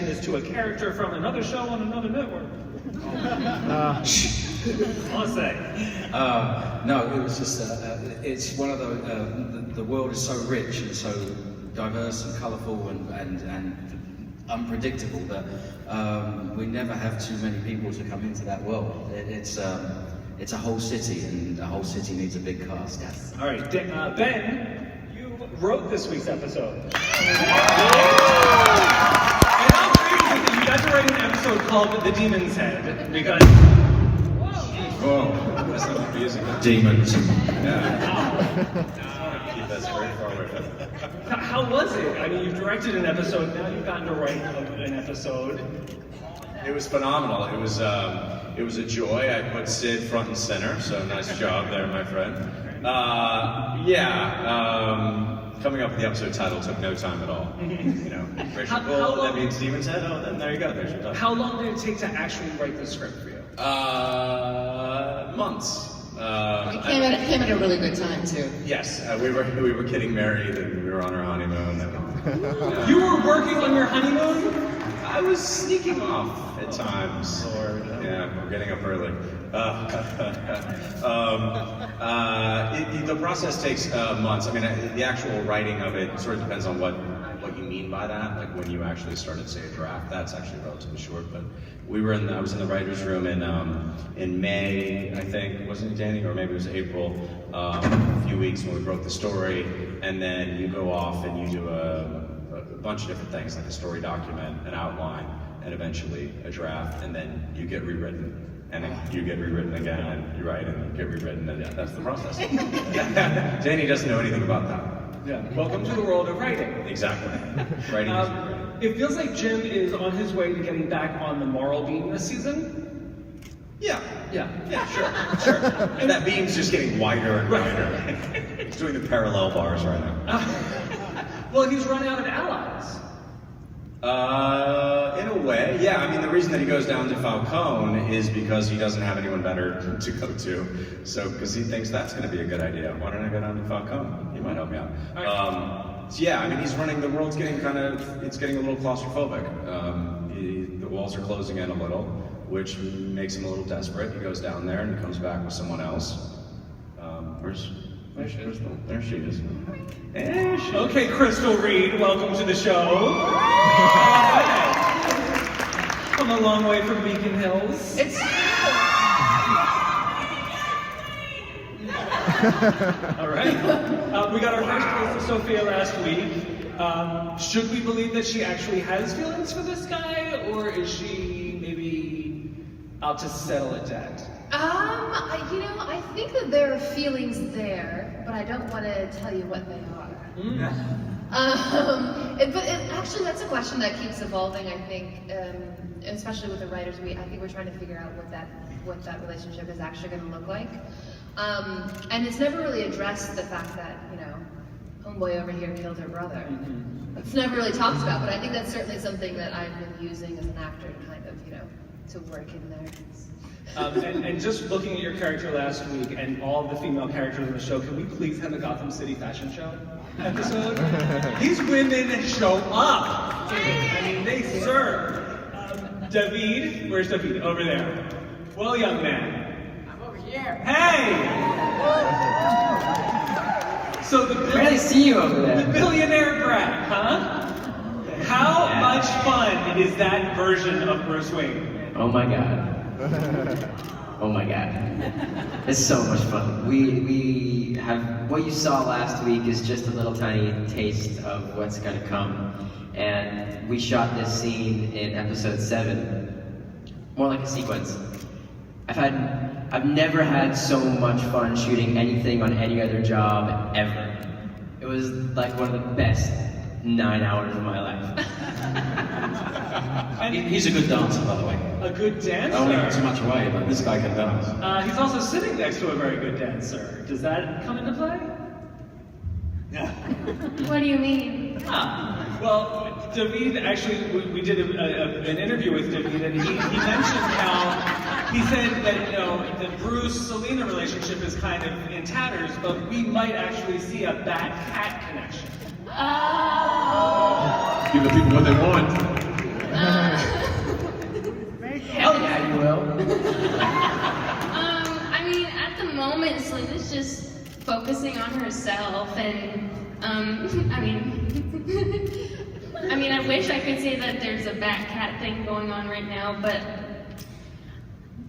connection is to a character from another show on another network. I'll say. No, it was just, it's one of the world is so rich and so diverse and colourful and unpredictable that we never have too many people to come into that world. It's a whole city, and a whole city needs a big cast. Yes. All right, Ben, you wrote this week's episode. And how great is it that you got to write an episode called The Demon's Head? Because... Whoa, that's not confusing. Demons. Keep that very far away from me. How was it? I mean, you've directed an episode, now you've gotten to write an episode. It was phenomenal. It was a joy. I put Sid front and center, so nice job there, my friend. Coming up with the episode title took no time at all. You know, Rachel Bull, that means Demon's Head. Oh, then there you go. There's your title. How long did it take to actually write the script for you? Months. It came at a really good time too. Yes, we were getting married and we were on our honeymoon. And, You were working on your honeymoon? I was sneaking off at times. Yeah, we're getting up early. The process takes months. I mean, the actual writing of it sort of depends on what you mean by that. Like when you actually started, say, a draft, that's actually relatively short. But I was in the writer's room in May, I think, wasn't it, Danny? Or maybe it was April, a few weeks when we wrote the story. And then you go off and you do a bunch of different things, like a story document, an outline, and eventually a draft, and then you get rewritten. And then you get rewritten again, and you write, and you get rewritten, and that's the process. Danny doesn't know anything about that. Yeah. Welcome to the world of writing. Exactly. Writing is it feels like Jim is on his way to getting back on the moral beam this season. Yeah, sure. And that beam's just getting wider and wider. He's doing the parallel bars right now. Well, he's run out of allies. In a way, yeah. I mean, the reason that he goes down to Falcone is because he doesn't have anyone better to go to. So, because he thinks that's going to be a good idea. Why don't I go down to Falcone? He might help me out. So yeah, I mean, he's running. The world's getting it's getting a little claustrophobic. The walls are closing in a little, which makes him a little desperate. He goes down there and he comes back with someone else. There she is. There she is. Okay, Crystal Reed, welcome to the show. Come a long way from Beacon Hills. It's All right. We got our first case of Sophia last week. Should we believe that she actually has feelings for this guy, or is she maybe out to settle a debt? I think that there are feelings there, but I don't want to tell you what they are. Actually, that's a question that keeps evolving. I think, especially with the writers, I think we're trying to figure out what that relationship is actually going to look like. And it's never really addressed the fact that homeboy over here killed her brother. It's never really talked about, but I think that's certainly something that I've been using as an actor to kind of to work in there. And just looking at your character last week and all the female characters in the show, can we please have a Gotham City fashion show episode? These women show up. I mean, they serve. David, where's David? Over there. Well, young man. I'm over here. Hey! So I barely see you over there. The billionaire brat, huh? How much fun is that version of Bruce Wayne? Oh my god. Oh my god. It's so much fun. We have, what you saw last week is just a little tiny taste of what's gonna come. And we shot this scene in episode 7, more like a sequence. I've never had so much fun shooting anything on any other job ever. It was like one of the best 9 hours of my life. And he's a good dancer, by the way. A good dancer? I don't give too much away, but this guy can dance. He's also sitting next to a very good dancer. Does that come into play? What do you mean? Well, David, actually, we did an interview with David, and he mentioned how, he said that, the Bruce-Selena relationship is kind of in tatters, but we might actually see a bat-cat connection. Give the people what they want. Selena's just focusing on herself, and I mean, I wish I could say that there's a Bat-Cat thing going on right now, but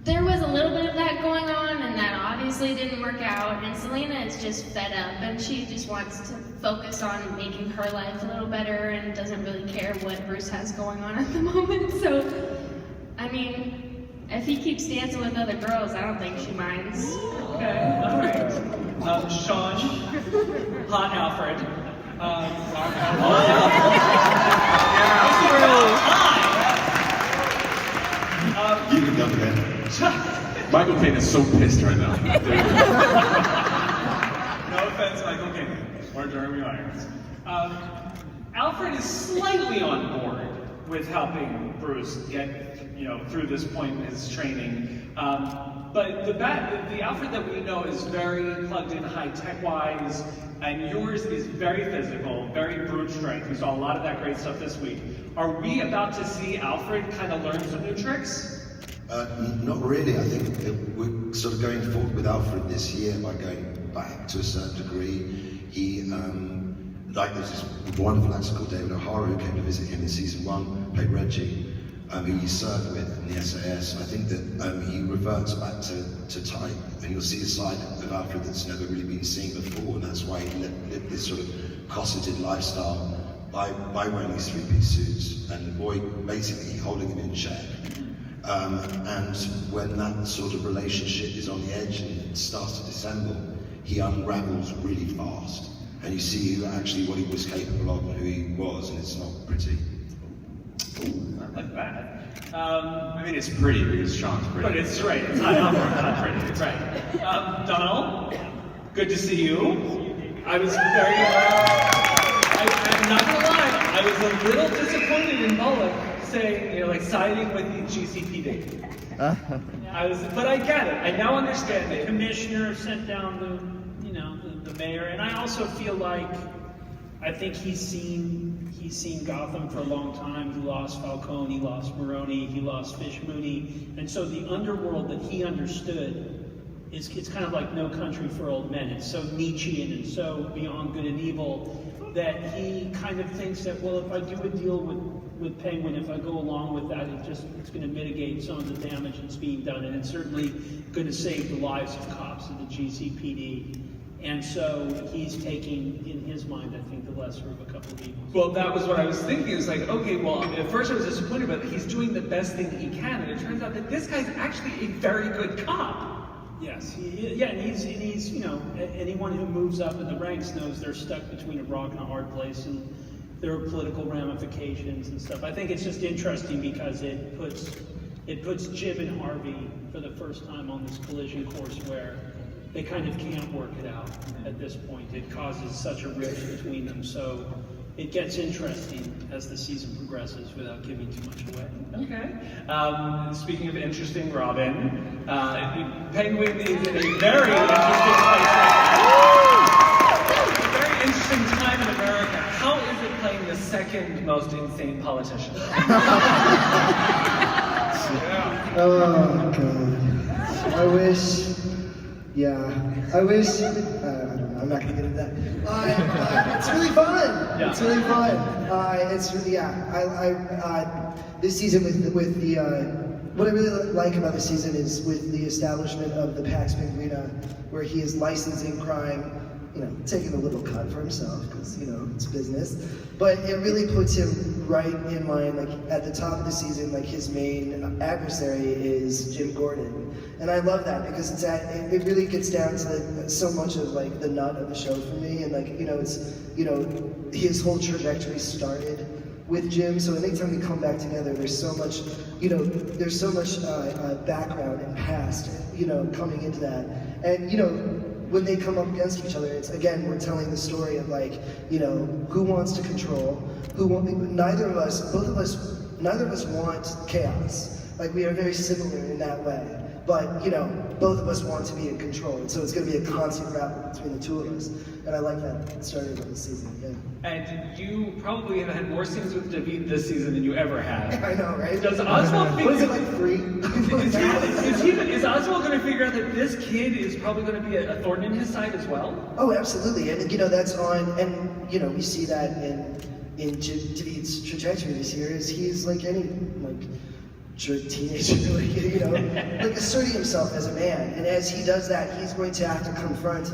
there was a little bit of that going on, and that obviously didn't work out, and Selena is just fed up, and she just wants to focus on making her life a little better and doesn't really care what Bruce has going on at the moment. So, I mean, if he keeps dancing with other girls, I don't think she minds. Okay, all right. Sean, hot Alfred. You can go there. Michael Caine is so pissed right now. No offense, Michael Caine, or Jeremy Irons. Alfred is slightly on board with helping Bruce get, through this point in his training. But the Alfred that we know is very plugged in high-tech wise, and yours is very physical, very brute strength. We saw a lot of that great stuff this week. Are we about to see Alfred kind of learn some new tricks? Not really. I think we're sort of going forward with Alfred this year by going back to a certain degree. He, like there's this wonderful actor called David O'Hara who came to visit him in season 1, played Reggie, who he served with in the SAS. I think that he reverts back to type, and you'll see a side of Alfred that's never really been seen before, and that's why he lived this sort of cosseted lifestyle by wearing these 3-piece suits, and the boy basically holding him in check. And when that sort of relationship is on the edge and starts to dissemble, he unravels really fast. And you see what he was capable of and who he was, and it's not pretty. Not like that. I mean, it's pretty because Sean's pretty. But it's right. It's not not pretty. It's right. Donald, good to see you. I was very. I'm not gonna lie. I was a little disappointed in Bullock saying, siding with the GCPD. But I get it. I now understand it. Commissioner sent down the mayor, and I also feel like I think he's seen Gotham for a long time. He lost Falcone, he lost Maroni, he lost Fish Mooney, and so the underworld that he understood it's kind of like No Country for Old Men. It's so Nietzschean and so beyond good and evil that he kind of thinks that, well, if I do a deal with Penguin, if I go along with that, it's going to mitigate some of the damage that's being done, and it's certainly going to save the lives of cops of the GCPD. And so he's taking, in his mind, I think, the lesser of a couple of evils. Well, that was what I was thinking. It's like, okay, well, at first I was disappointed, but he's doing the best thing he can, and it turns out that this guy's actually a very good cop. Yes, and he's anyone who moves up in the ranks knows they're stuck between a rock and a hard place, and there are political ramifications and stuff. I think it's just interesting because it puts Jim and Harvey for the first time on this collision course where they kind of can't work it out at this point. It causes such a rift between them, so it gets interesting as the season progresses without giving too much away. Okay. Speaking of interesting, Robin, Penguin is in a very interesting place right now. A very interesting time in America. How is it playing the second most insane politician? Oh, God. I wish... Yeah, I wish, I don't know, I'm not going to get into that. It's really fun. Yeah. It's really fun. This season with the, what I really like about this season is with the establishment of the Pax Penguina, where he is licensing crime, taking a little cut for himself, because, it's business. But it really puts him right in line, at the top of the season, his main adversary is Jim Gordon. And I love that because it really gets down to so much of the nut of the show for me, and his whole trajectory started with Jim. So anytime we come back together, there's so much, there's so much background and past, coming into that, and when they come up against each other, it's again we're telling the story of who wants to control, neither of us want chaos. We are very similar in that way. but, you know, both of us want to be in control. And so it's going to be a constant battle between the two of us. And I like that starting of the season, yeah. And you probably have had more scenes with David this season than you ever have. I know, right? Does Oswald figure... What is it, like 3? is Oswald going to figure out that this kid is probably going to be a thorn in his side as well? Oh, absolutely. And, you know, that's on, and, you know, we see that in David's trajectory this year, is he's like any, like, teenager, like, you know, like asserting himself as a man. And as he does that, he's going to have to confront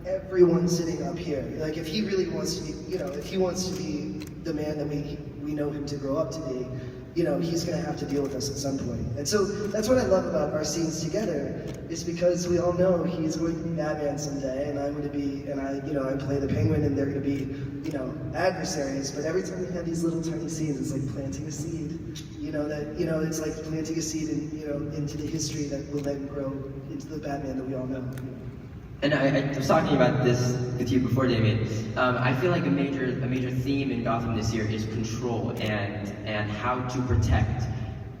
everyone sitting up here. Like, if he really wants to be, you know, if he wants to be the man that we know him to grow up to be, you know, he's going to have to deal with us at some point. And so that's what I love about our scenes together, is because we all know he's going to be Batman someday, and I'm going to be, and I play the Penguin, and they're going to be, you know, adversaries. But every time we have these little tiny scenes, it's like planting a seed. You know, that, you know, it's like planting a seed in, you know, into the history that will then grow into the Batman that we all know. And I was talking about this with you before, Damien. I feel like a major theme in Gotham this year is control and how to protect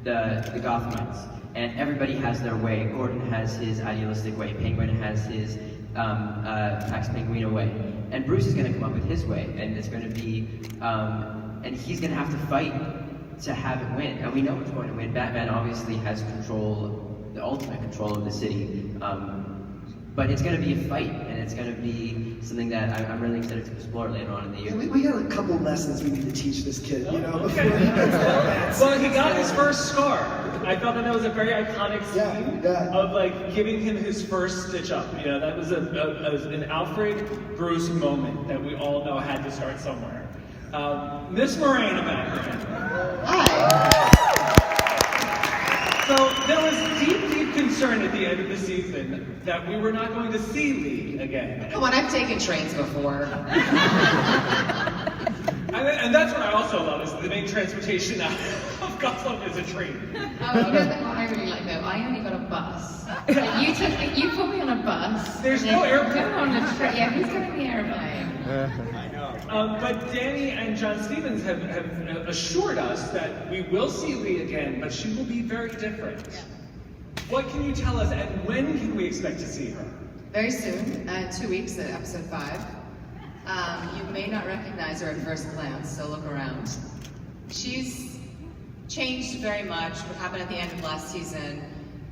the Gothamites. And everybody has their way. Gordon has his idealistic way. Penguin has his Pax Penguina way. And Bruce is going to come up with his way. And it's going to be, and he's going to have to fight to have it win. And we know it's going to win. Batman obviously has control, the ultimate control of the city. But it's going to be a fight, and it's going to be something that I'm really excited to explore later on in the year. Yeah, we got a couple lessons we need to teach this kid, you know, before Okay. he gets that. Well, he got his first scar. I thought that was a very iconic scene Yeah. of like giving him his first stitch up. You know, that was an Alfred Bruce moment that we all know had to start somewhere. Miss Morena Baccarin. Hi. So there was deep concern at the end of the season that we were not going to see Lee again. Come on, I've taken trains before. And that's what I also love, is the main transportation out of Gotham is a train. Oh, you know what I really like though? I only got a bus. But you put me on a bus. There's no airport. Go on a train. Yeah, who's got the airplane? I know. But Danny and John Stevens have assured us that we will see Lee again, but she will be very different. What can you tell us, and when can we expect to see her? Very soon, 2 weeks at episode 5. You may not recognize her at first glance, so look around. She's changed very much. What happened at the end of last season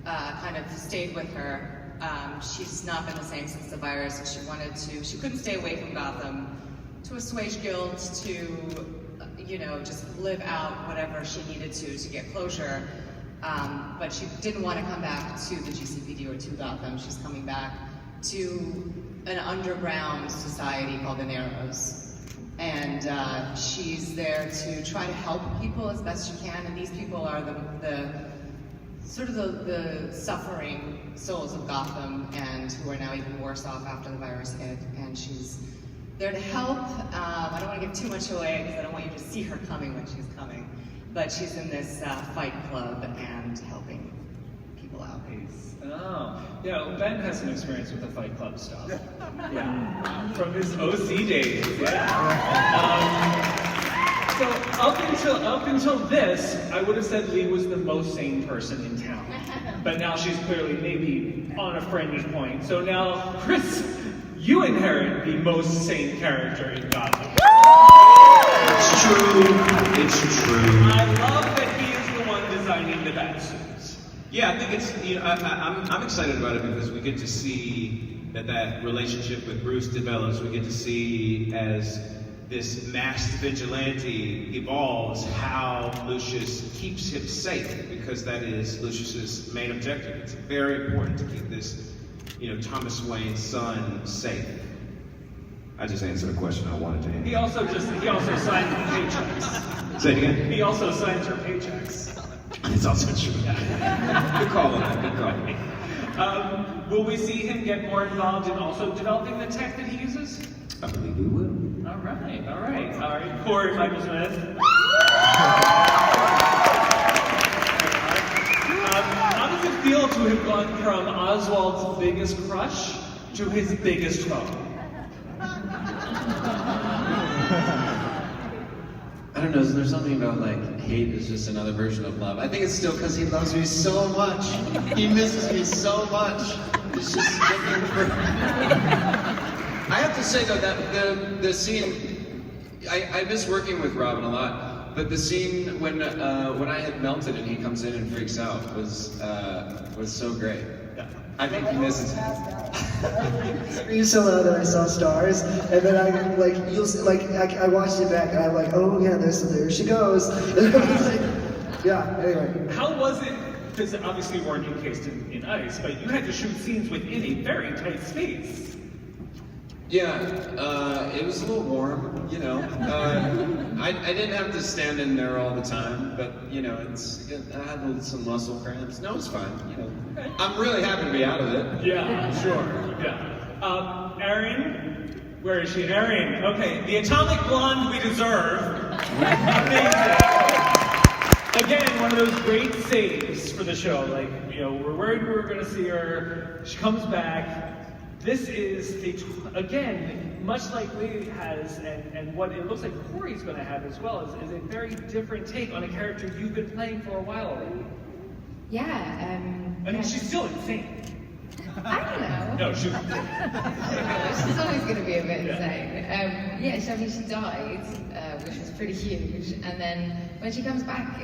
kind of stayed with her. She's not been the same since the virus, and she couldn't stay away from Gotham to assuage guilt, to, you know, just live out whatever she needed to get closure. But she didn't want to come back to the GCPD or to Gotham. She's coming back to an underground society called the Narrows. And she's there to try to help people as best she can. And these people are the suffering souls of Gotham, and who are now even worse off after the virus hit. And she's there to help. I don't want to give too much away because I don't want you to see her coming when she's coming. But she's in this fight club and helping people out. Oh, yeah, Ben has some experience with the Fight Club stuff. Yeah, from his OC days, yeah. So up until this, I would have said Lee was the most sane person in town. But now she's clearly maybe on a fringe point. So now, Chris, you inherit the most sane character in Gotham. It's true. It's true. I love that he is the one designing the Batsuits. Yeah, I think it's, you know, I'm excited about it because we get to see that relationship with Bruce develops. We get to see as this masked vigilante evolves how Lucius keeps him safe, because that is Lucius's main objective. It's very important to keep this, you know, Thomas Wayne's son safe. I just answered a question I wanted to answer. He also signs her paychecks. Say it again? He also signs her paychecks. It's also true. Good call on that, good call. Will we see him get more involved in also developing the tech that he uses? I believe we will. All right. Cory Michael Smith. How does it feel to have gone from Oswald's biggest crush to his biggest foe? I don't know, there's something about like hate is just another version of love. I think it's still because he loves me so much. He misses me so much. He's just looking for. I have to say though that the scene, I miss working with Robin a lot. But the scene when I had melted and he comes in and freaks out was so great. I think he misses it. You so loud that I saw stars, and then I like I watched it back and I'm like, oh yeah, there she goes. And I was like, yeah. Anyway, How was it? Because obviously you weren't encased in ice, but you had to shoot scenes within a very tight space. Yeah, it was a little warm, you know. I didn't have to stand in there all the time, but you know, I had some muscle cramps. No, it's fine, you know. I'm really happy to be out of it. Yeah, sure. Yeah. Erin, where is she? Erin. Okay, the atomic blonde we deserve. Amazing. Again, one of those great saves for the show. Like, you know, we're worried we were going to see her. She comes back. This is, again, much like Lady has, and what it looks like Cory's going to have as well, is a very different take on a character you've been playing for a while already. Yeah. I mean, she's still insane. I don't know. No, she's She's always going to be a bit insane. Yeah, so I mean, she died, which was pretty huge, and then when she comes back,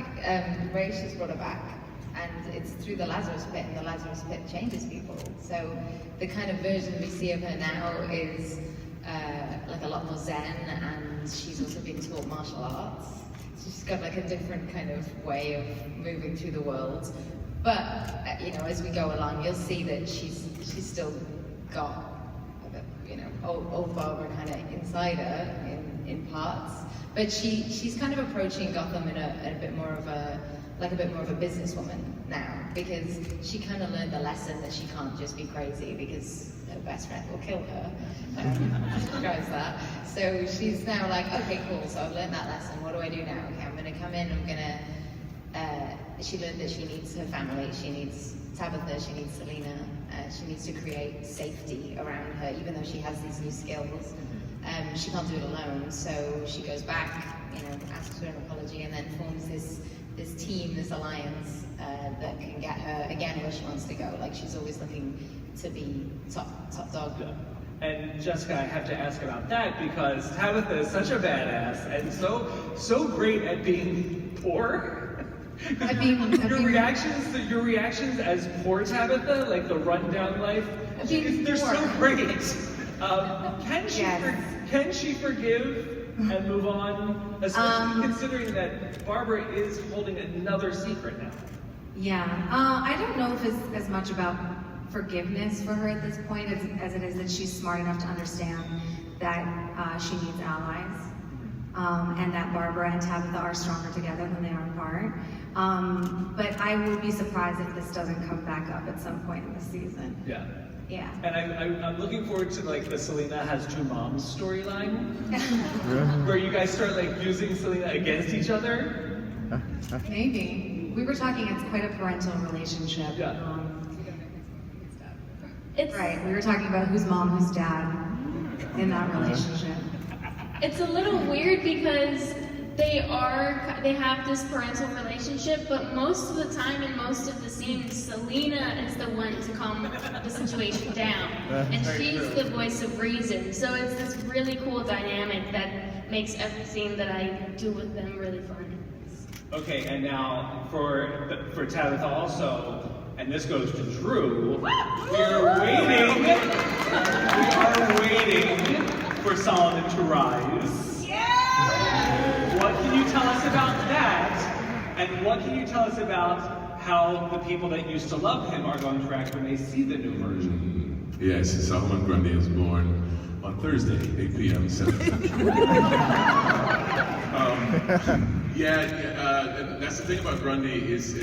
Rach has brought her back. And it's through the Lazarus Pit, and the Lazarus Pit changes people. So the kind of version we see of her now is like a lot more zen, and she's also been taught martial arts. So she's got like a different kind of way of moving through the world. But you know, as we go along, you'll see that she's still got, you know, old Barbara kind of inside her in parts. But she's kind of approaching Gotham in a bit more of a businesswoman now, because she kind of learned the lesson that she can't just be crazy because her best friend will kill her. She knows that. So she's now like, okay, cool, so I've learned that lesson, what do I do now? Okay, I'm gonna come in, she learned that she needs her family, she needs Tabitha, she needs Selena, she needs to create safety around her, even though she has these new skills. She can't do it alone, so she goes back, you know, asks for an apology, and then forms this team, this alliance that can get her again where she wants to go. Like, she's always looking to be top dog. And Jessica, I have to ask about that because Tabitha is such a badass and so great at being poor. Your reactions as poor Tabitha, like the rundown life, they're so great. Can she forgive and move on, especially considering that Barbara is holding another secret now? Yeah, I don't know if it's as much about forgiveness for her at this point as it is that she's smart enough to understand that she needs allies, and that Barbara and Tabitha are stronger together than they are apart. But I will be surprised if this doesn't come back up at some point in the season. Yeah. Yeah. And I'm looking forward to like the Selena has two moms storyline, where you guys start like using Selena against each other. Maybe. We were talking, it's quite a parental relationship. Yeah. It's right. We were talking about who's mom, who's dad in that relationship. It's a little weird because they have this parental relationship, but most of the time in most of the scenes, Selena is the one to calm the situation down, and she's the voice of reason. So it's this really cool dynamic that makes every scene that I do with them really fun. Okay, and now for Tabitha also, and this goes to Drew. We are waiting for Solomon to rise. What can you tell us about that? And what can you tell us about how the people that used to love him are going to react when they see the new version? Yes, Solomon Grundy is born on Thursday, 8 p.m. Central. That's the thing about Grundy is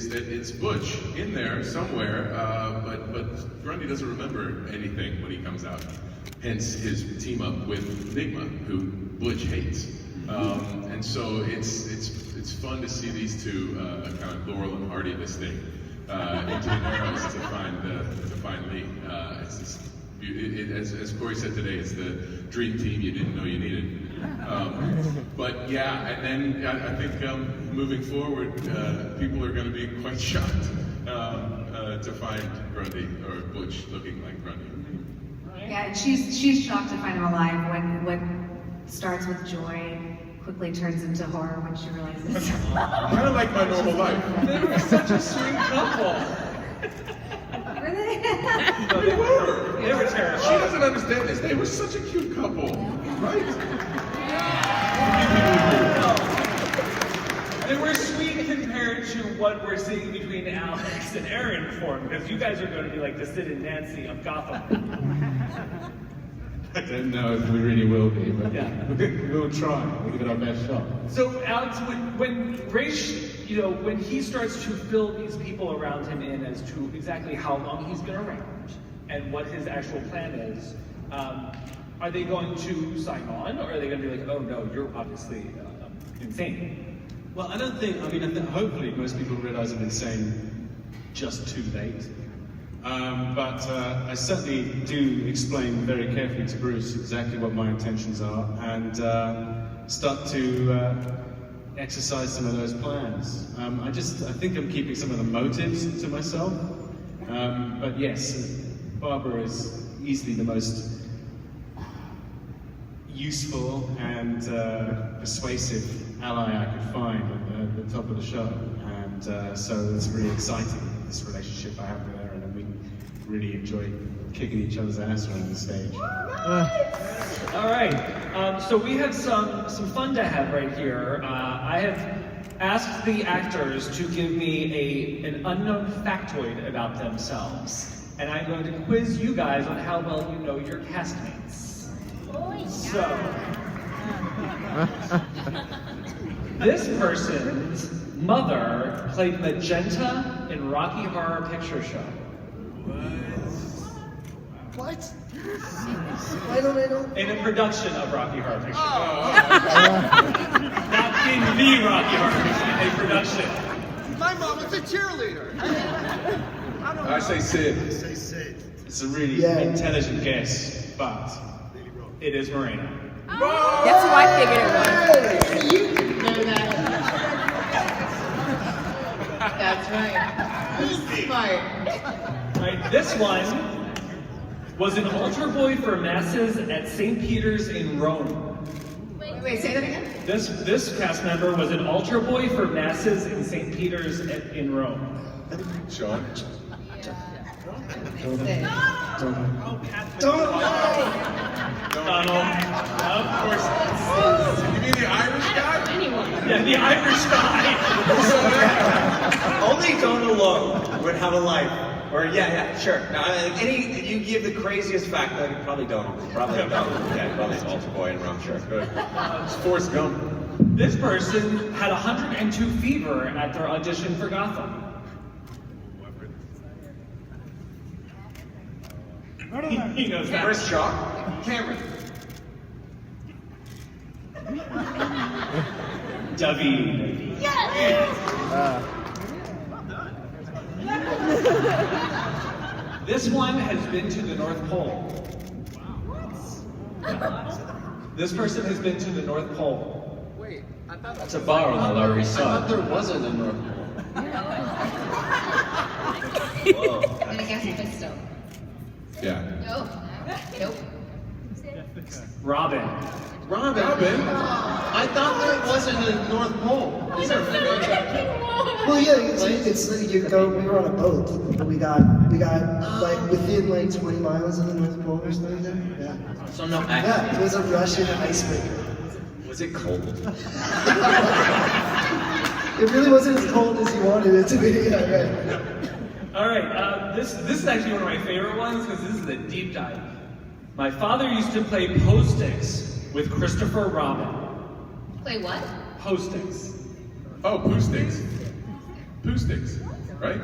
that it's Butch in there somewhere, but Grundy doesn't remember anything when he comes out. Hence his team up with Enigma, who Butch hates. And so it's fun to see these two kind of Laurel and Hardy this thing into the arrows to find Lee. As Cory said today, it's the dream team you didn't know you needed. But yeah, and then I think moving forward, people are going to be quite shocked to find Grundy or Butch looking like Grundy. Yeah, and she's shocked to find him alive when what starts with joy quickly turns into horror when she realizes. Kind of like my normal life. They were such a sweet couple. Were they? They were. They were terrible. She doesn't understand this. They were such a cute couple, right? They were sweet compared to what we're seeing between Alex and Erin for him, because you guys are going to be like the Sid and Nancy of Gotham. I don't know if we really will be, but yeah, we'll try. We'll give it our best shot. So, Alex, when Raish, when he starts to fill these people around him in as to exactly how long he's been around and what his actual plan is, are they going to sign on, or are they going to be like, oh no, you're obviously insane? Well, I don't think, hopefully most people realize I'm insane just too late. But I certainly do explain very carefully to Bruce exactly what my intentions are and start to exercise some of those plans. I think I'm keeping some of the motives to myself. But yes, Barbara is easily the most useful and persuasive ally I could find at the top of the show. And so it's really exciting, this relationship I have with her, and we really enjoy kicking each other's ass around the stage. All right, so we have some fun to have right here. I have asked the actors to give me an unknown factoid about themselves, and I'm going to quiz you guys on how well you know your castmates. So, this person's mother played Magenta in Rocky Horror Picture Show. What? I don't know. In a production of Rocky Horror Picture Show. Not in the Rocky Horror Picture Show, a production. My mom was a cheerleader. I say Sid. It's a really intelligent guess, but it is Morena. That's who I figured it was. You didn't know that. That's right. Smart. Right, this one was an altar boy for masses at St. Peter's in Rome. Wait, say that again? This cast member was an altar boy for masses in St. Peter's in Rome. Sean? Donal. Of course. You mean the Irish guy? Yeah, the Irish guy. Only Donal Logue would have a life. Or yeah, sure. Now, you give the craziest fact, probably Donal. Probably Donal. Yeah, probably an altar boy in Rome, sure. It's Forrest Gump. This person had 102 fever at their audition for Gotham. He knows that. Chris Shaw? Camren. David. Yes! This one has been to the North Pole. This person has been to the North Pole. Wait, I thought That's a bar on the Lower East I Side. thought there wasn't a North Pole. Whoa. I'm gonna guess Fisto. Yeah. Nope. Nope. Robin. Robin? I thought there wasn't a North Pole. Is there Well, yeah, it's like we were on a boat, but we got like within like 20 miles of the North Pole or something there. Yeah. So no Yeah, it was a Russian icebreaker. Was it cold? It really wasn't as cold as you wanted it to be. Yeah, right. All right, this is actually one of my favorite ones because this is a deep dive. My father used to play post-its with Christopher Robin. Play what? Post-its. Oh, Pooh Sticks. Pooh Sticks, right?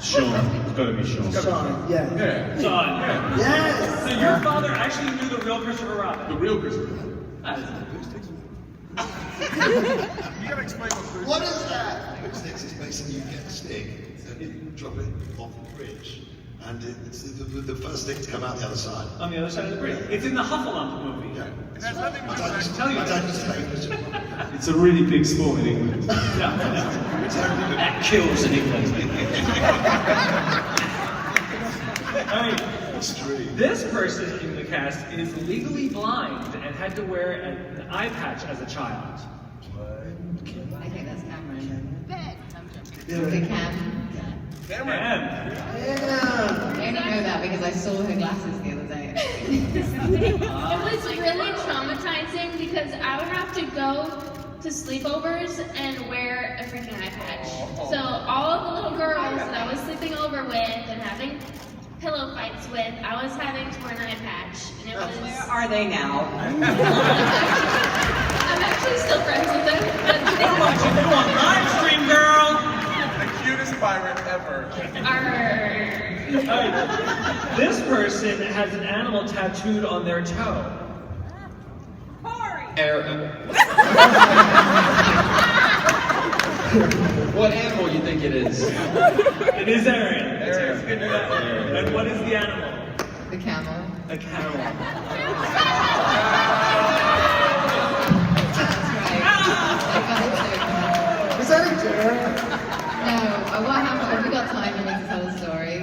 Sean. It's got to be Sean. Sean, yeah. Yeah. Sean. Yeah. Yes! So your father actually knew the real Christopher Robin. The real Christopher. That is Pooh Sticks. You gotta explain what What is that? Pooh Sticks is basically you get a stick and you drop it off the bridge. And it's the first stick to come out the other side. On the other side of the bridge. It's in the Hufflepuff movie. Yeah. It has nothing My to dad do used tell you. my dad used to play Christopher Robin. It's a really big sport in England. That kills in England. All right. This person in the cast is legally blind and had to wear an eye patch as a child. I think that's Camren. Yeah. Camren. I only know that because I saw her glasses the other day. It was really traumatizing because I would have to go to sleepovers and wear a freaking eye patch. So all of the little girls that I was sleeping over with and having pillow fights with, I was having to wear an eye patch. And it was... Where are they now? I'm actually still friends with them. But Come on, live stream, girl! The cutest pirate ever. Alright. This person has an animal tattooed on their toe. What animal you think it is? It is Erin. Aaron. And what is the animal? The camel. A camel. Was that a dare? No, what happened, have we got time for me to tell a story?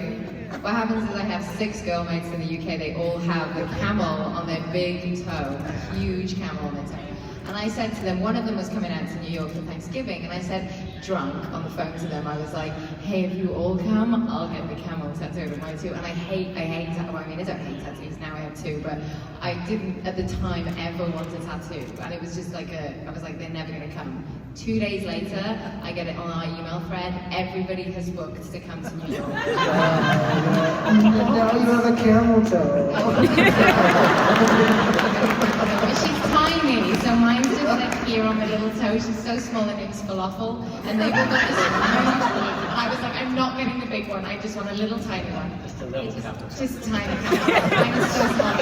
What happens is I have 6 girlmates in the UK, they all have a camel on their big toe, a huge camel on their toe. And I said to them, one of them was coming out to New York for Thanksgiving, and I said, drunk, on the phone to them, I was like, hey, if you all come, I'll get the camel tattooed on my too. And I hate tattoos, well, I mean, I don't hate tattoos, now I have 2, but I didn't, at the time, ever want a tattoo. And it was just like I was like, they're never gonna come. 2 days later, I get it on our email thread, everybody has booked to come to New York. Now you have a camel toe. She's tiny, so mine's just like here on my little toe. She's so small and it's falafel. And they've all got this tiny one. And I was like, I'm not getting the big one, I just want a little tiny one. Just a little camel. Just a tiny camel. Mine is so small,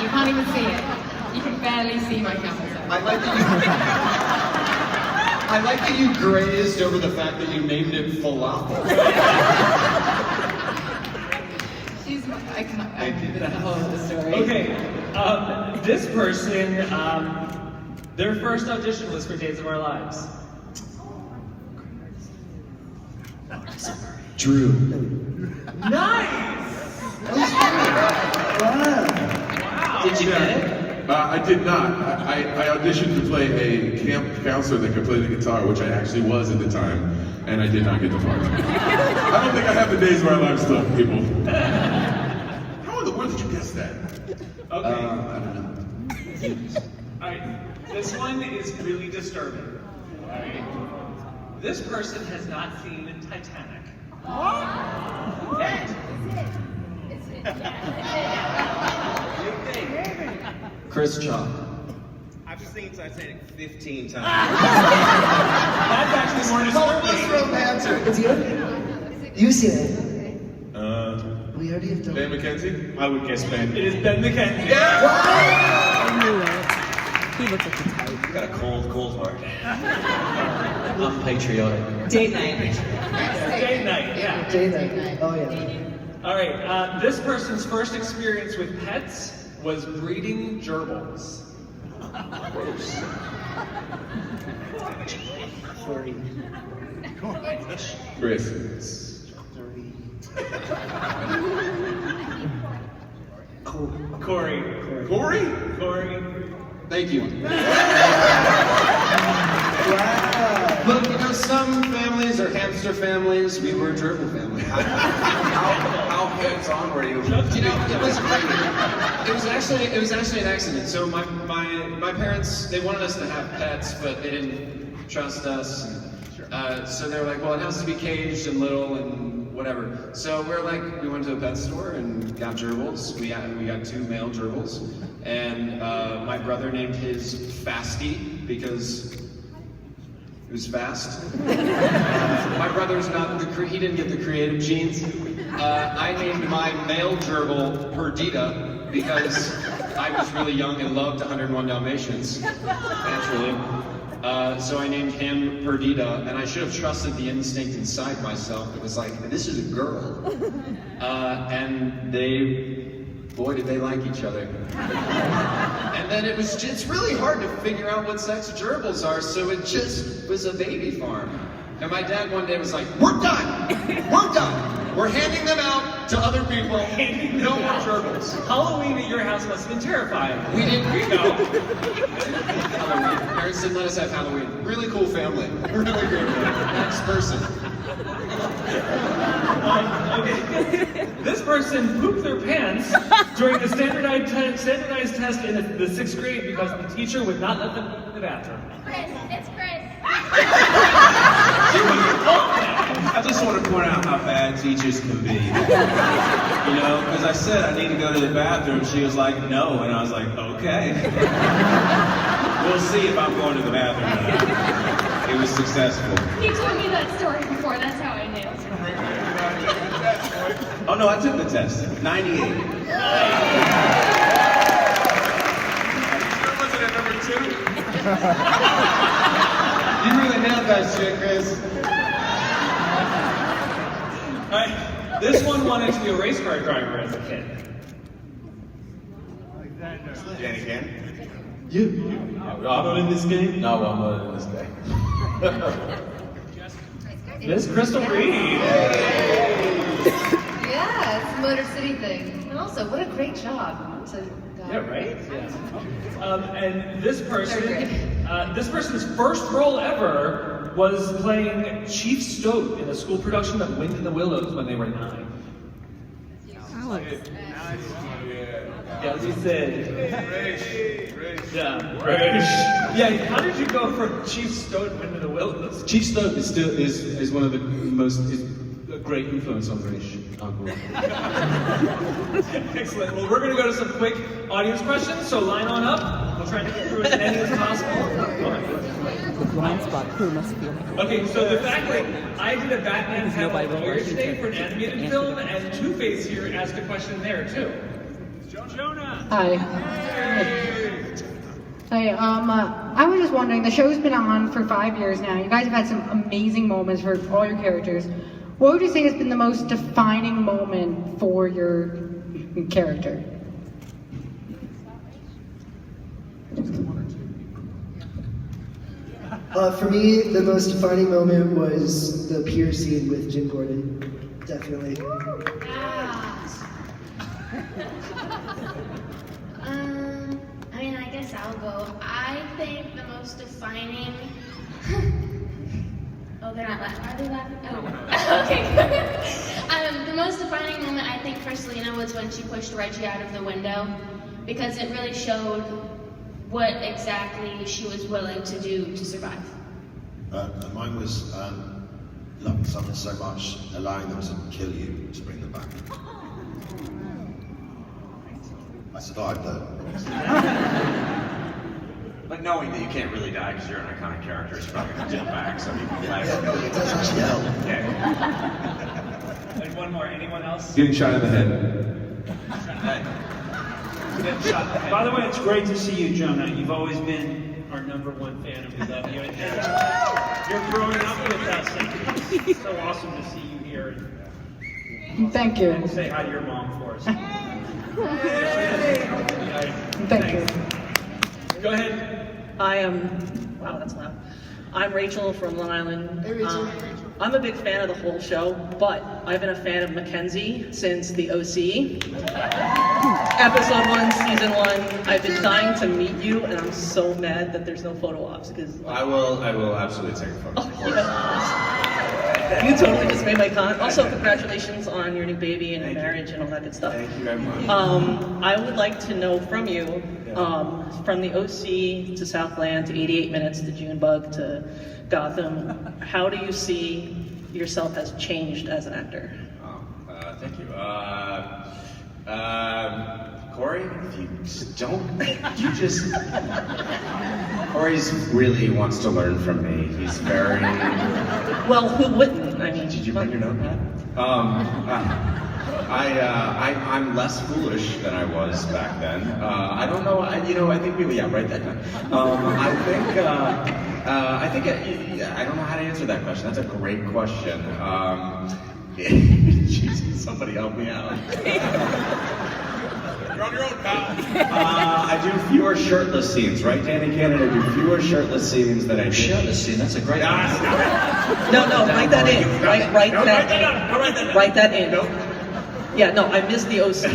you can't even see it. You can barely see my camel toe. I like that you grazed over the fact that you named it falafel. I can't, that's the whole other story. Okay, this person, their first audition was for Days of Our Lives. Drew. Nice! Wow. Did you get it? I did not. I auditioned to play a camp counselor that could play the guitar, which I actually was at the time, and I did not get the part. I don't think I have the Days of Our Lives stuff, people. How in the world did you guess that? Okay. I don't know. Alright, this one is really disturbing. Alright. This person has not seen Titanic. Chris Chalk. I've seen Titanic 15 times. That's actually more disturbing. Romantic. It's you? You've seen it. We already have done Ben McKenzie? I would guess Ben. It is Ben McKenzie. He looks like the type. Got a cold heart. Unpatriotic. Date night. Date night, yeah. Date night. Oh yeah. Alright, this person's first experience with pets was breeding gerbils. Chris. Cory. Cory? Cory. Thank you. Wow. Look, you know, some families are hamster families. We were a gerbil family. How hands-on were you? You know, it was great. It was actually an accident. So my parents, they wanted us to have pets, but they didn't trust us. So they were like, well, it has to be caged and little and whatever. So we went to a pet store and got gerbils. We got 2 male gerbils, and my brother named his Fasty because it was fast. My brother's not he didn't get the creative genes. I named my male gerbil Perdita because I was really young and loved 101 Dalmatians, naturally. So I named him Perdita, and I should have trusted the instinct inside myself. It was like, this is a girl. And they boy, did they like each other. And then it's really hard to figure out what sex gerbils are, so it just was a baby farm. And my dad one day was like, we're done! We're done! We're handing them out to other people. No more gerbils. Halloween at your house must have been terrifying. We didn't. Here you go. Halloween. Parents didn't let us have Halloween. Really cool family. Really great. Next person. Okay. This person pooped their pants during the standardized test in the 6th grade because the teacher would not let them go to the bathroom. Chris, it's Chris. I just want to point out how bad teachers can be. You know, because I said I need to go to the bathroom. She was like, no. And I was like, okay. We'll see if I'm going to the bathroom or not. It was successful. He told me that story before, that's how I knew. Oh no, I took the test. 98. Wasn't it number 2? You really nailed that shit, Chris. All right. This one wanted to be a race car driver as a kid. Danny Can? You. I'm not in this game? No, I'm not in this game. Miss Crystal Reed. Yeah, it's the Motor City thing. And also, what a great job. Yeah, right? Yeah. And this person's first role ever was playing Chief Stoat in a school production of Wind in the Willows when they were 9. Alex. Yeah, as you said. Yeah, British. Yeah, how did you go from Chief Stoat Wind in the Willows? Chief Stoat is one of the most is a great influence on British alcohol. Excellent. Well, we're going to go to some quick audience questions, so line on up. We'll try to get through as many as possible. The blind spot crew must feel like Okay, so the fact that I did a Batman panel earlier today for an animated film, and Two-Face here asked a question there, too. Jonah! Hi. Hey, I was just wondering, the show's been on for 5 years now. You guys have had some amazing moments for all your characters. What would you say has been the most defining moment for your character? For me, the most defining moment was the pier scene with Jim Gordon. Definitely. I mean, I guess I'll go. I think the most defining. Oh, they're not laughing. Are they laughing? Oh, okay. The most defining moment I think for Selena was when she pushed Reggie out of the window, because it really showed what exactly she was willing to do to survive. Mine was loving someone so much, allowing them to kill you to bring them back. I survived though. But knowing that you can't really die because you're an iconic character is probably going to jump back, so you can laugh. Yeah, no, it does actually help. Yeah. And one more. Anyone else? Getting shot in the head. By the way, it's great to see you, Jonah. You've always been our #1 fan, and we love you. And you're growing up with us, and it's so awesome to see you here. Thank you. And say hi to your mom for us. Thank you. Go ahead. I am, wow, that's loud. I'm Rachel from Long Island. Hey, Rachel. I'm a big fan of the whole show, but I've been a fan of McKenzie since the OC. Episode 1, Season 1. I've been dying to meet you, and I'm so mad that there's no photo ops, because... I will absolutely take a photo. You totally just made my con. Also, congratulations on your new baby and your marriage and all that good stuff. Thank you very much. I would like to know from you, from the OC to Southland to 88 Minutes to Junebug to Gotham, how do you see yourself has changed as an actor? Thank you. Cory, if you just don't, Cory's really wants to learn from me. He's very... Well, who wouldn't? I mean... Did you bring your notepad? I'm less foolish than I was back then. I don't know, I think maybe, yeah, write that down. I don't know how to answer that question. That's a great question. Jesus, somebody help me out. You're on your own, pal. I do fewer shirtless scenes, right, Danny Cannon? I do fewer shirtless scenes than I do. Shirtless scene, that's a great one. No, write that in. Write that in. Nope. Yeah, no, I missed the OC.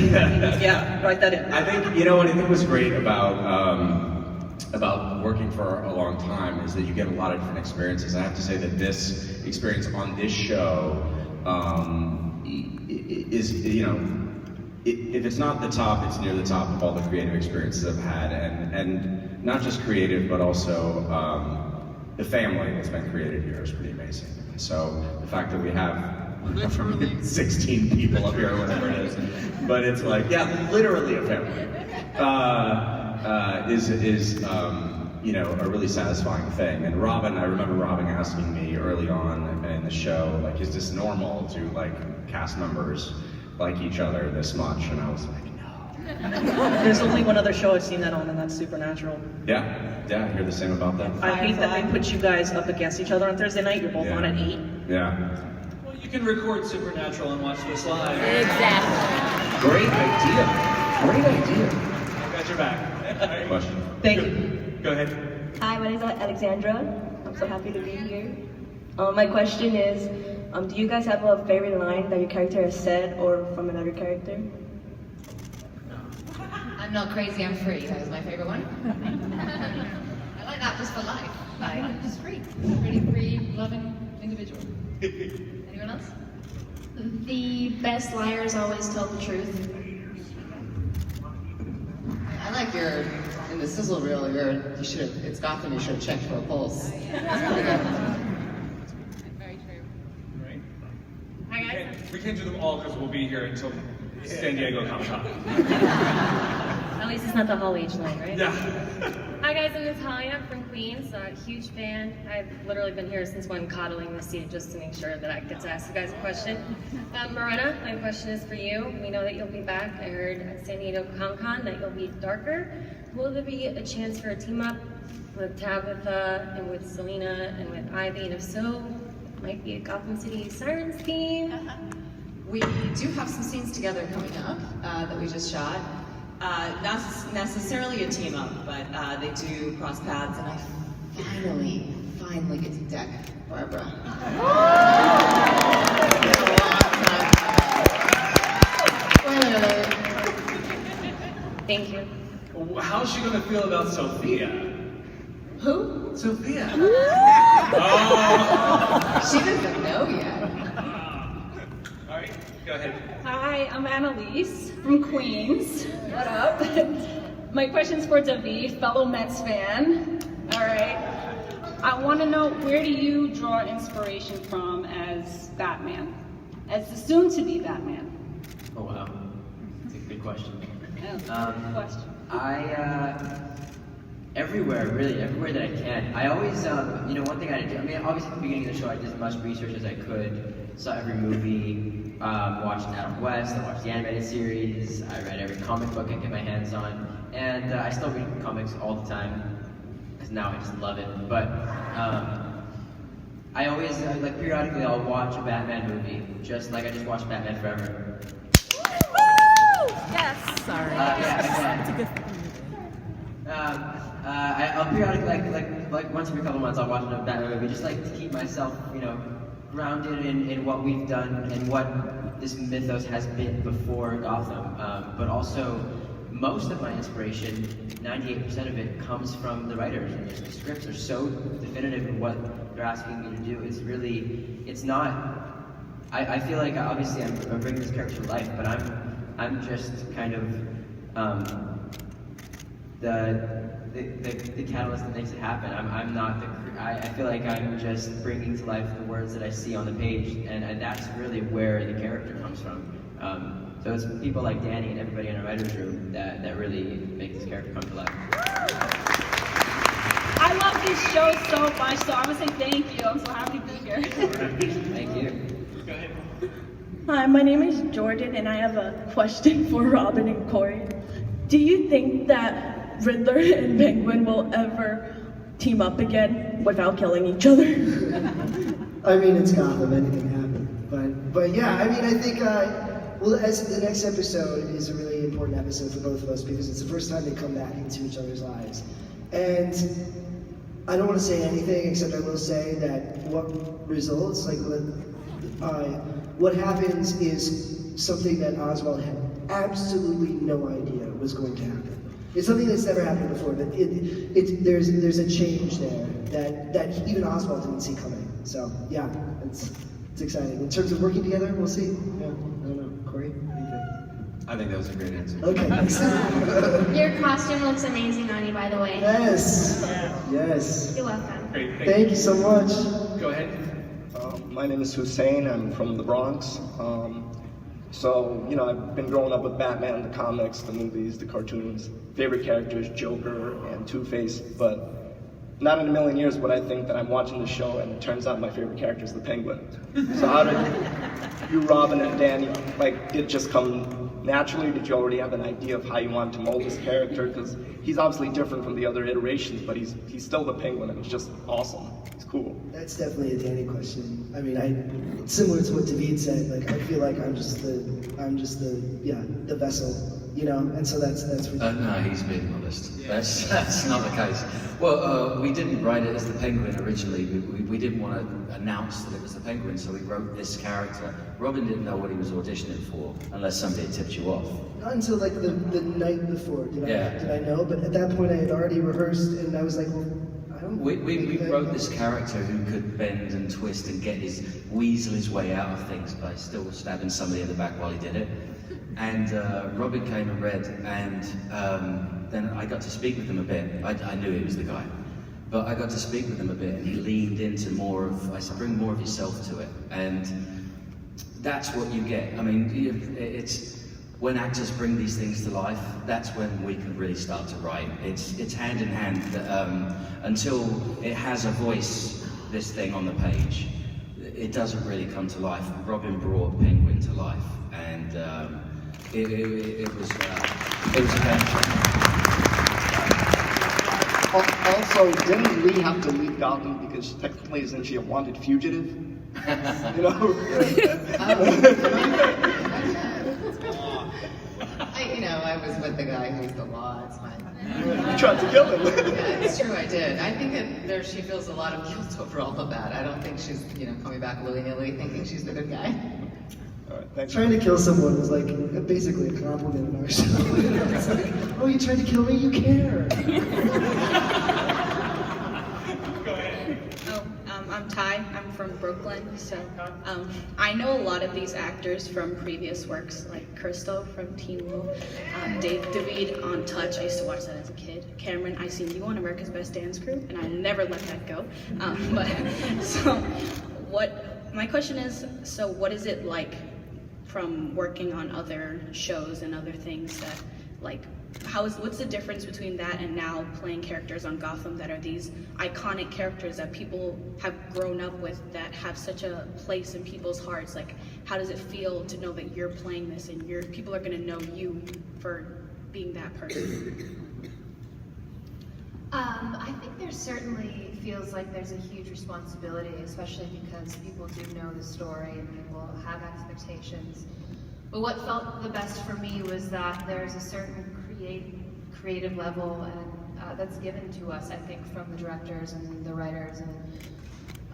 Yeah, write that in. I think, you know what I think was great about working for a long time is that you get a lot of different experiences. I have to say that this experience on this show is, you know, if it's not the top, it's near the top of all the creative experiences I've had, and not just creative, but also the family that's been created here is pretty amazing. And so the fact that we have 16 people up here, or whatever it is, but it's like, yeah, literally a family, is you know, a really satisfying thing. And Robin, I remember Robin asking me early on in the show, like, is this normal to like cast members like each other this much? And I was like, no. There's only one other show I've seen that on, and that's Supernatural. Yeah, I hear the same about that. I hate that they put you guys up against each other on Thursday night. You're both on at 8. Yeah. Well, you can record Supernatural and watch this live. Exactly. Great idea. Great idea. I got your back. Question. Thank you. Go ahead. Hi, my name is Alexandra. I'm so happy to be here. My question is, do you guys have a favorite line that your character has said or from another character? I'm not crazy, I'm free. That was my favorite one. I like that just for life. Like, I'm just free. Pretty free, loving individual. Anyone else? The best liars always tell the truth. I like your, in the sizzle reel, you should have, it's Gotham, you should have checked for a pulse. That's pretty good. Very true. Right? Hi guys. We can't do them all because we'll be here until San Diego Comic-Con. At least it's not the whole age line, right? Yeah. Hi guys, I'm Natalia from Queens. Huge fan. I've literally been here since when coddling the seat just to make sure that I get to ask you guys a question. Morena, my question is for you. We know that you'll be back. I heard at San Diego Comic-Con that you'll be darker. Will there be a chance for a team up with Tabitha and with Selena and with Ivy? And if so, it might be a Gotham City Sirens team. We do have some scenes together coming up that we just shot. Not necessarily a team up, but they do cross paths, and I finally get to deck Barbara. Thank you. How's she gonna feel about Sophia? Who? Sophia. She doesn't know yet. All right, go ahead. Hi, I'm Annalise from Queens. What up? My question's for David, fellow Mets fan. All right. I want to know, where do you draw inspiration from as Batman? As the soon-to-be Batman? Oh, wow. That's a good question. Question. Everywhere, really, everywhere that I can. I always, you know, one thing I do, I mean, obviously at the beginning of the show, I did as much research as I could, saw every movie, watched Adam West, I watched the animated series, I read every comic book I could get my hands on, and I still read comics all the time, because now I just love it, but I always, like, periodically I'll watch a Batman movie, just like I just watched Batman Forever. Yes! Sorry. It's a good I'll periodically, like once every couple months, I'll watch a Batman movie, just like to keep myself, you know, grounded in what we've done and what this mythos has been before Gotham. But also, most of my inspiration, 98% of it, comes from the writers. And the scripts are so definitive in what they're asking me to do. It's really, it's not. I feel like obviously I'm bringing this character to life, but I'm just kind of the catalyst that makes it happen. I'm not the. I feel like I'm just bringing to life the words that I see on the page, and that's really where the character comes from. So it's people like Danny and everybody in our writers' room that really make this character come to life. I love these shows so much, so I want to say thank you. I'm so happy to be here. Thank you. Go ahead. Hi, my name is Jordan, and I have a question for Robin and Cory. Do you think that Riddler and Penguin will ever team up again without killing each other? I mean, it's Gotham, anything happen. But yeah, I mean, I think Well, as the next episode is a really important episode for both of us because it's the first time they come back into each other's lives. And I don't want to say anything except I will say that what results, like what happens is something that Oswald had absolutely no idea was going to happen. It's something that's never happened before, but there's a change there that even Oswald didn't see coming. So yeah, it's exciting. In terms of working together, we'll see. Yeah, I don't know. Corey, what do you think? I think that was a great answer. Okay, thanks. Your costume looks amazing on you, by the way. Yes. Yes. You're welcome. Great. Thank you so much. Go ahead. My name is Hussein. I'm from the Bronx. So, you know, I've been growing up with Batman, the comics, the movies, the cartoons. Favorite characters, Joker and Two-Face, but not in a million years would I think that I'm watching the show and it turns out my favorite character is the Penguin. So how did you, Robin and Danny, like, did it just come naturally? Did you already have an idea of how you wanted to mold this character? Because he's obviously different from the other iterations, but he's still the Penguin and it's just awesome. It's cool. That's definitely a Danny question. I mean, similar to what David said. Like, I feel like I'm just the vessel, you know. And so that's ridiculous. No, he's being modest. That's not the case. Well, we didn't write it as the Penguin originally. We didn't want to announce that it was the Penguin, so we wrote this character. Robin didn't know what he was auditioning for unless somebody tipped you off. Not until like the night before did I know. But at that point, I had already rehearsed, and I was like, well. We wrote this character who could bend and twist and weasel his way out of things by still stabbing somebody in the back while he did it. And Robin came and read, and then I got to speak with him a bit. I knew he was the guy, but I got to speak with him a bit, and he leaned into more of, I said, bring more of yourself to it. And that's what you get. I mean, it's when actors bring these things to life, that's when we can really start to write. It's hand in hand. Until it has a voice, this thing on the page, it doesn't really come to life. Robin brought Penguin to life, and it was a adventure. Also, didn't Lee have to leave Gotham because technically isn't she a wanted fugitive? You know? I was with the guy who's the law. It's fine. You tried to kill him. Yeah, it's true, I did. I think she feels a lot of guilt over all of that. I don't think she's, coming back willy-nilly thinking she's the good guy. All right, thanks. Trying to kill someone was like basically a compliment in our show. It's like, oh, you tried to kill me? You care. I'm Ty. I'm from Brooklyn, so I know a lot of these actors from previous works, like Crystal from Teen Wolf, David on Touch. I used to watch that as a kid. Camren, I seen you on America's Best Dance Crew, and I never let that go. My question is, so what is it like from working on other shows and other things that, like, what's the difference between that and now playing characters on Gotham that are these iconic characters that people have grown up with, that have such a place in people's hearts? Like, how does it feel to know that you're playing this and people are gonna know you for being that person? I think there certainly feels like there's a huge responsibility, especially because people do know the story and people have expectations. But what felt the best for me was that there's a certain creative level and that's given to us, I think, from the directors and the writers and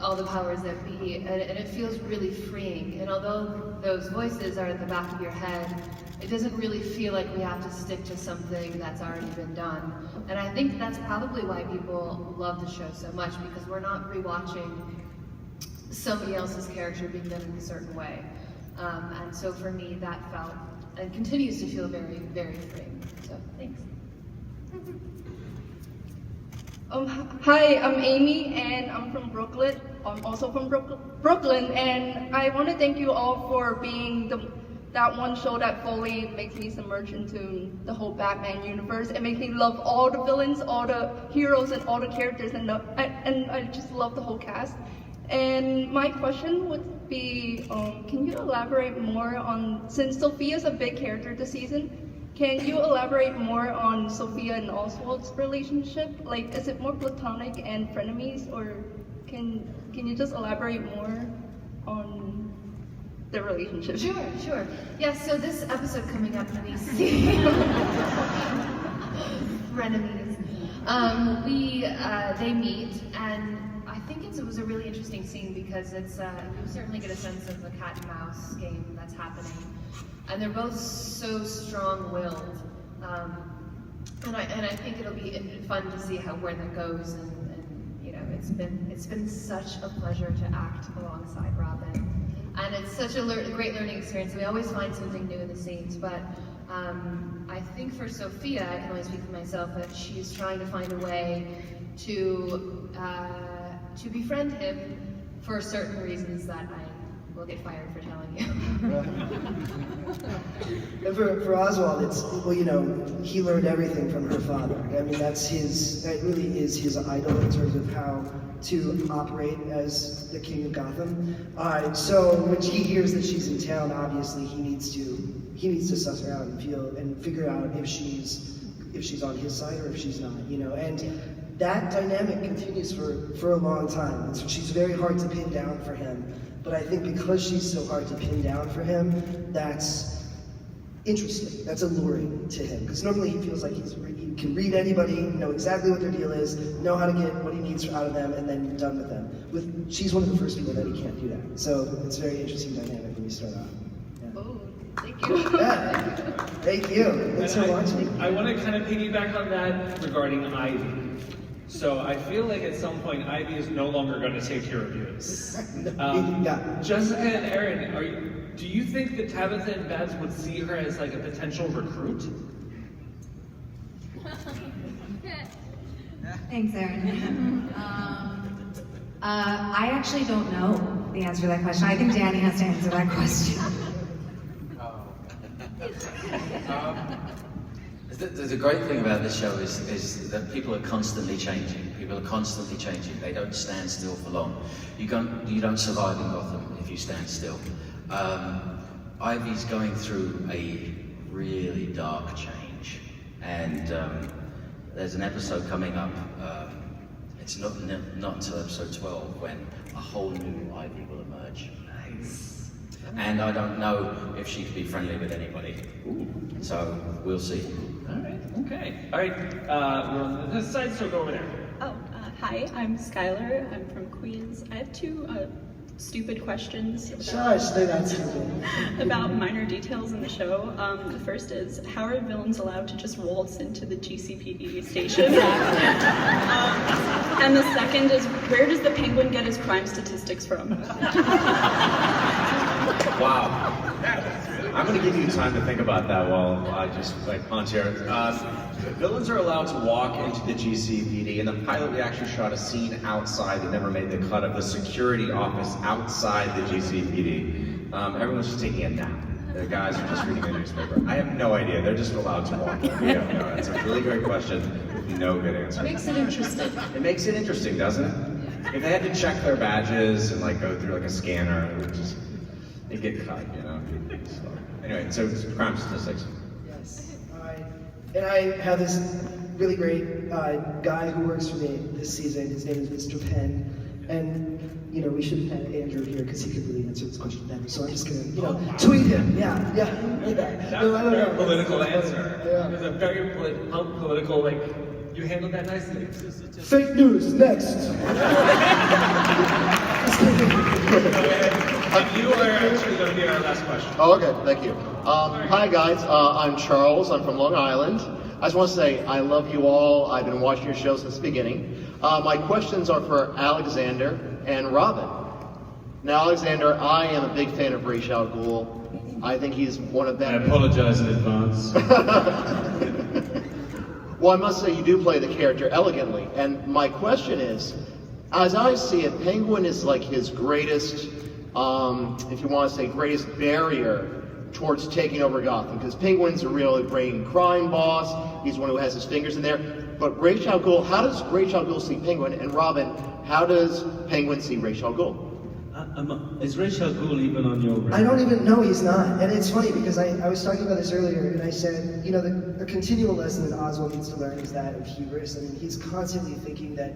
all the powers that be, and it feels really freeing. And although those voices are at the back of your head, it doesn't really feel like we have to stick to something that's already been done. And I think that's probably why people love the show so much, because we're not rewatching somebody else's character being done in a certain way. And so for me, that felt and continues to feel very, very freeing. So thanks. Hi, I'm Amy, and I'm from Brooklyn. I'm also from Brooklyn, and I want to thank you all for being that one show that fully makes me submerge into the whole Batman universe. It makes me love all the villains, all the heroes, and all the characters, and I just love the whole cast. And my question would be, can you elaborate more on, since Sophia's a big character this season, can you elaborate more on Sophia and Oswald's relationship? Like, is it more platonic and frenemies, or can you just elaborate more on the relationship. Sure. Yeah, so this episode coming up, we see frenemies. They meet, and I think it was a really interesting scene because it's you certainly get a sense of the cat and mouse game that's happening, and they're both so strong-willed, and I think it'll be fun to see where that goes, and you know, it's been such a pleasure to act alongside Robin. And it's such a great learning experience. We always find something new in the scenes, but I think for Sophia, I can only speak for myself, that she's trying to find a way to befriend him for certain reasons that I will get fired for telling you. And for Oswald, it's, well, you know, he learned everything from her father. I mean, that really is his idol in terms of how to operate as the king of Gotham. So when he hears that she's in town, obviously he needs to suss her out and figure out if she's on his side or if she's not, you know. And that dynamic continues for a long time. She's very hard to pin down for him, but I think because she's so hard to pin down for him, that's interesting. That's alluring to him, because normally he feels like he can read anybody, know exactly what their deal is, know how to get what he needs out of them, and then done with them. She's one of the first people that he can't do that. So it's a very interesting dynamic when we start off. Yeah. Oh, thank you. Yeah. Thank you. Thanks for watching. I want to kind of piggyback on that regarding Ivy. So I feel like at some point Ivy is no longer going to take your abuse. Jessica and Erin, do you think that Tabitha and Babs would see her as like a potential recruit? Thanks, Erin. I actually don't know the answer to that question. I think Danny has to answer that question. The great thing about this show is that people are constantly changing. People are constantly changing. They don't stand still for long. You don't survive in Gotham if you stand still. Ivy's going through a really dark change, and there's an episode coming up. It's not until episode 12 when a whole new Ivy will emerge. Nice. And I don't know if she could be friendly with anybody. Ooh. So we'll see. All right. Okay. All right. We're on this side, so go over there. Oh, hi. I'm Skylar. I'm from Queens. I have two stupid questions about minor details in the show. The first is, how are villains allowed to just waltz into the GCPD station? And the second is, where does the Penguin get his crime statistics from? Wow. I'm going to give you time to think about that while I just punch here. Villains are allowed to walk into the GCPD. In the pilot, we actually shot a scene outside that never made the cut of the security office outside the GCPD. Everyone's just taking a nap. The guys are just reading the newspaper. I have no idea. They're just allowed to walk in. We don't know. It's a really great question with no good answer. It makes it interesting. It makes it interesting, doesn't it? If they had to check their badges and go through a scanner, it would just, they'd get cut, you know? So, anyway, so crime statistics. Yes. And I have this really great guy who works for me this season. His name is Mr. Penn. And, you know, we should have had Andrew here because he could really answer this question better. So I'm just going to, tweet him. Yeah. That's a very political answer. Yeah. It was a very political, you handled that nicely. Fake news, next. You are actually going to be our last question. Oh, okay, thank you. Hi guys, I'm Charles, I'm from Long Island. I just want to say, I love you all. I've been watching your show since the beginning. My questions are for Alexander and Robin. Now, Alexander, I am a big fan of Ra's al Ghul. I think he's one of them. I apologize in advance. Well, I must say you do play the character elegantly. And my question is, as I see it, Penguin is like his greatest, if you want to say greatest barrier towards taking over Gotham. Because Penguin's a real brain crime boss. He's one who has his fingers in there. But Ra's al Ghul, how does Ra's al Ghul see Penguin? And Robin, how does Penguin see Ra's al Ghul? Is Ra's al Ghul even on your radar? I don't even know he's not. And it's funny because I was talking about this earlier and I said, the continual lesson that Oswald needs to learn is that of hubris. I mean, he's constantly thinking that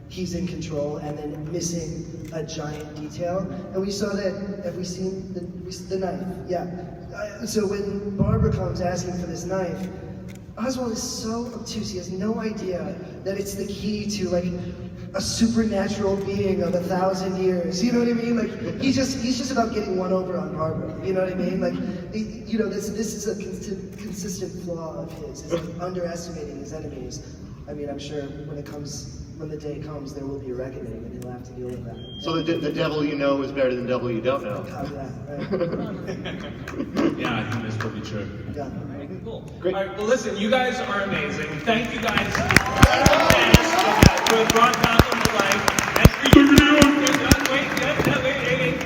he's in control and then missing a giant detail. And we saw that, have we seen the knife? Yeah. So when Barbara comes asking for this knife, Oswald is so obtuse, he has no idea that it's the key to like a supernatural being of 1,000 years. You know what I mean? Like he's just about getting one over on Barbara. You know what I mean? Like you know, this is a consistent flaw of his, is like underestimating his enemies. I mean, I'm sure when the day comes, there will be a reckoning, and he'll have to deal with that. So the devil you know is better than the devil you don't know. Yeah, I think that's probably true. Yeah. Cool. Great. All right, well, listen, you guys are amazing. Thank you guys.